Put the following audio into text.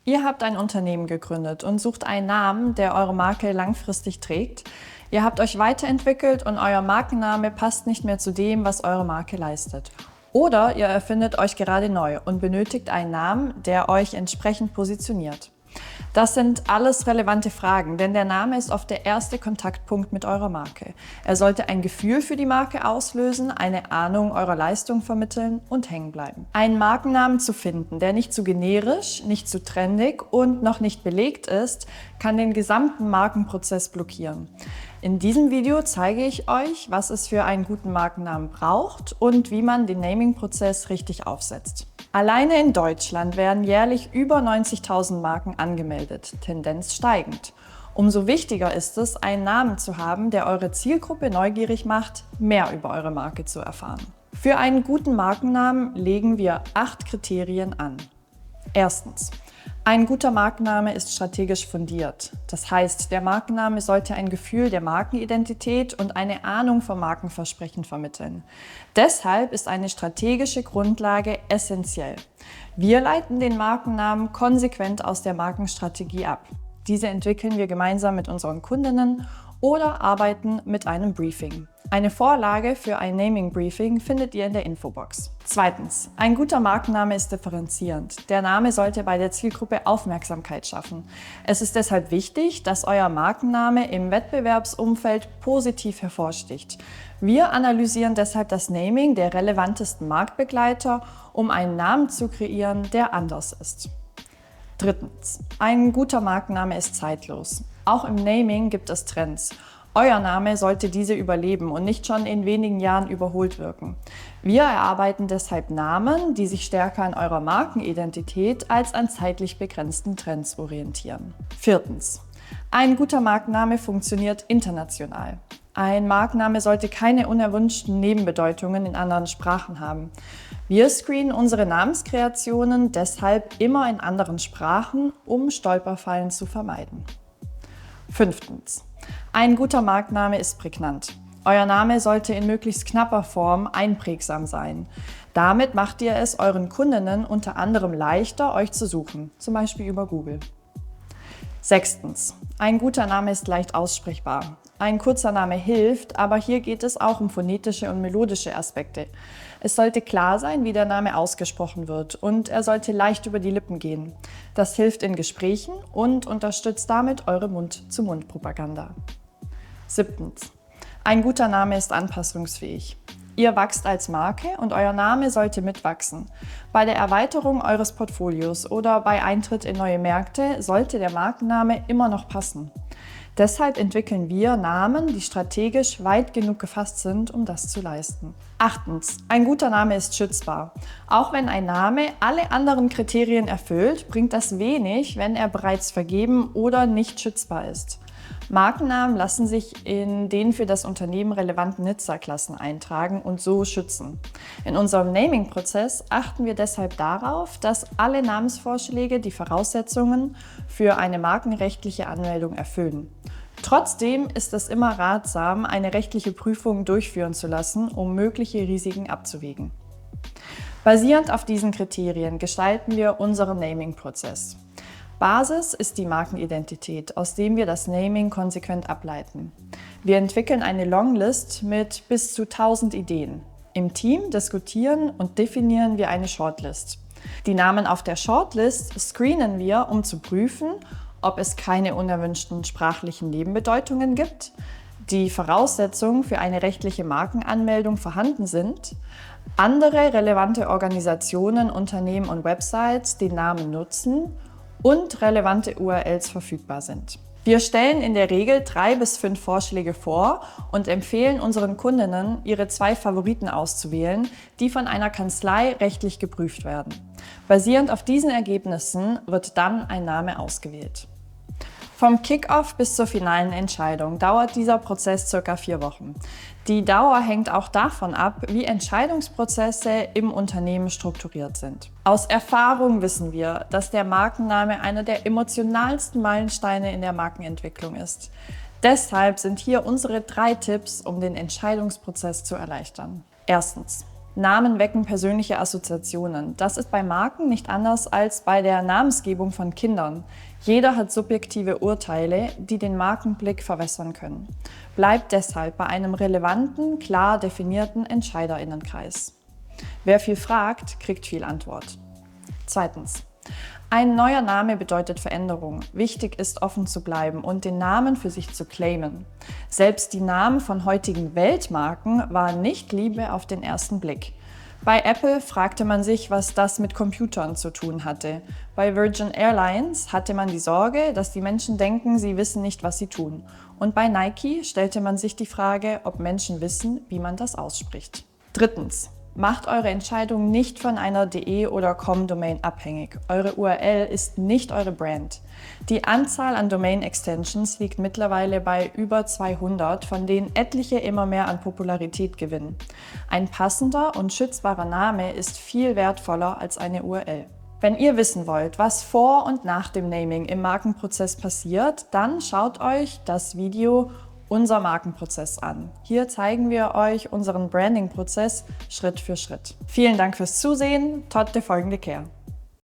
Ihr habt ein Unternehmen gegründet und sucht einen Namen, der eure Marke langfristig trägt. Ihr habt euch weiterentwickelt und euer Markenname passt nicht mehr zu dem, was eure Marke leistet. Oder ihr erfindet euch gerade neu und benötigt einen Namen, der euch entsprechend positioniert. Das sind alles relevante Fragen, denn der Name ist oft der erste Kontaktpunkt mit eurer Marke. Er sollte ein Gefühl für die Marke auslösen, eine Ahnung eurer Leistung vermitteln und hängen bleiben. Einen Markennamen zu finden, der nicht zu generisch, nicht zu trendig und noch nicht belegt ist, kann den gesamten Markenprozess blockieren. In diesem Video zeige ich euch, was es für einen guten Markennamen braucht und wie man den Naming-Prozess richtig aufsetzt. Alleine in Deutschland werden jährlich über 90.000 Marken angemeldet, Tendenz steigend. Umso wichtiger ist es, einen Namen zu haben, der eure Zielgruppe neugierig macht, mehr über eure Marke zu erfahren. Für einen guten Markennamen legen wir 8 Kriterien an. Erstens. Ein guter Markenname ist strategisch fundiert. Das heißt, der Markenname sollte ein Gefühl der Markenidentität und eine Ahnung vom Markenversprechen vermitteln. Deshalb ist eine strategische Grundlage essentiell. Wir leiten den Markennamen konsequent aus der Markenstrategie ab. Diese entwickeln wir gemeinsam mit unseren Kundinnen oder arbeiten mit einem Briefing. Eine Vorlage für ein Naming-Briefing findet ihr in der Infobox. Zweitens. Ein guter Markenname ist differenzierend. Der Name sollte bei der Zielgruppe Aufmerksamkeit schaffen. Es ist deshalb wichtig, dass euer Markenname im Wettbewerbsumfeld positiv hervorsticht. Wir analysieren deshalb das Naming der relevantesten Marktbegleiter, um einen Namen zu kreieren, der anders ist. Drittens. Ein guter Markenname ist zeitlos. Auch im Naming gibt es Trends. Euer Name sollte diese überleben und nicht schon in wenigen Jahren überholt wirken. Wir erarbeiten deshalb Namen, die sich stärker an eurer Markenidentität als an zeitlich begrenzten Trends orientieren. Viertens. Ein guter Markenname funktioniert international. Ein Markenname sollte keine unerwünschten Nebenbedeutungen in anderen Sprachen haben. Wir screenen unsere Namenskreationen deshalb immer in anderen Sprachen, um Stolperfallen zu vermeiden. Fünftens. Ein guter Markenname ist prägnant. Euer Name sollte in möglichst knapper Form einprägsam sein. Damit macht ihr es euren Kundinnen unter anderem leichter, euch zu suchen, zum Beispiel über Google. Sechstens. Ein guter Name ist leicht aussprechbar. Ein kurzer Name hilft, aber hier geht es auch um phonetische und melodische Aspekte. Es sollte klar sein, wie der Name ausgesprochen wird und er sollte leicht über die Lippen gehen. Das hilft in Gesprächen und unterstützt damit eure Mund-zu-Mund-Propaganda. Siebtens. Ein guter Name ist anpassungsfähig. Ihr wachst als Marke und euer Name sollte mitwachsen. Bei der Erweiterung eures Portfolios oder bei Eintritt in neue Märkte sollte der Markenname immer noch passen. Deshalb entwickeln wir Namen, die strategisch weit genug gefasst sind, um das zu leisten. Achtens. Ein guter Name ist schützbar. Auch wenn ein Name alle anderen Kriterien erfüllt, bringt das wenig, wenn er bereits vergeben oder nicht schützbar ist. Markennamen lassen sich in den für das Unternehmen relevanten Nutzerklassen eintragen und so schützen. In unserem Naming-Prozess achten wir deshalb darauf, dass alle Namensvorschläge die Voraussetzungen für eine markenrechtliche Anmeldung erfüllen. Trotzdem ist es immer ratsam, eine rechtliche Prüfung durchführen zu lassen, um mögliche Risiken abzuwägen. Basierend auf diesen Kriterien gestalten wir unseren Naming-Prozess. Basis ist die Markenidentität, aus dem wir das Naming konsequent ableiten. Wir entwickeln eine Longlist mit bis zu 1000 Ideen. Im Team diskutieren und definieren wir eine Shortlist. Die Namen auf der Shortlist screenen wir, um zu prüfen, ob es keine unerwünschten sprachlichen Nebenbedeutungen gibt, die Voraussetzungen für eine rechtliche Markenanmeldung vorhanden sind, andere relevante Organisationen, Unternehmen und Websites den Namen nutzen und relevante URLs verfügbar sind. Wir stellen in der Regel 3 bis 5 Vorschläge vor und empfehlen unseren Kundinnen, ihre 2 Favoriten auszuwählen, die von einer Kanzlei rechtlich geprüft werden. Basierend auf diesen Ergebnissen wird dann ein Name ausgewählt. Vom Kick-Off bis zur finalen Entscheidung dauert dieser Prozess ca. 4 Wochen. Die Dauer hängt auch davon ab, wie Entscheidungsprozesse im Unternehmen strukturiert sind. Aus Erfahrung wissen wir, dass der Markenname einer der emotionalsten Meilensteine in der Markenentwicklung ist. Deshalb sind hier unsere 3 Tipps, um den Entscheidungsprozess zu erleichtern. Erstens. Namen wecken persönliche Assoziationen. Das ist bei Marken nicht anders als bei der Namensgebung von Kindern. Jeder hat subjektive Urteile, die den Markenblick verwässern können. Bleibt deshalb bei einem relevanten, klar definierten EntscheiderInnenkreis. Wer viel fragt, kriegt viel Antwort. Zweitens. Ein neuer Name bedeutet Veränderung. Wichtig ist, offen zu bleiben und den Namen für sich zu claimen. Selbst die Namen von heutigen Weltmarken waren nicht Liebe auf den ersten Blick. Bei Apple fragte man sich, was das mit Computern zu tun hatte. Bei Virgin Airlines hatte man die Sorge, dass die Menschen denken, sie wissen nicht, was sie tun. Und bei Nike stellte man sich die Frage, ob Menschen wissen, wie man das ausspricht. Drittens. Macht eure Entscheidung nicht von einer .de oder .com-Domain abhängig. Eure URL ist nicht eure Brand. Die Anzahl an Domain-Extensions liegt mittlerweile bei über 200, von denen etliche immer mehr an Popularität gewinnen. Ein passender und schützbarer Name ist viel wertvoller als eine URL. Wenn ihr wissen wollt, was vor und nach dem Naming im Markenprozess passiert, dann schaut euch das Video Unser Markenprozess an. Hier zeigen wir euch unseren Branding-Prozess Schritt für Schritt. Vielen Dank fürs Zusehen. Tot de folgende Care.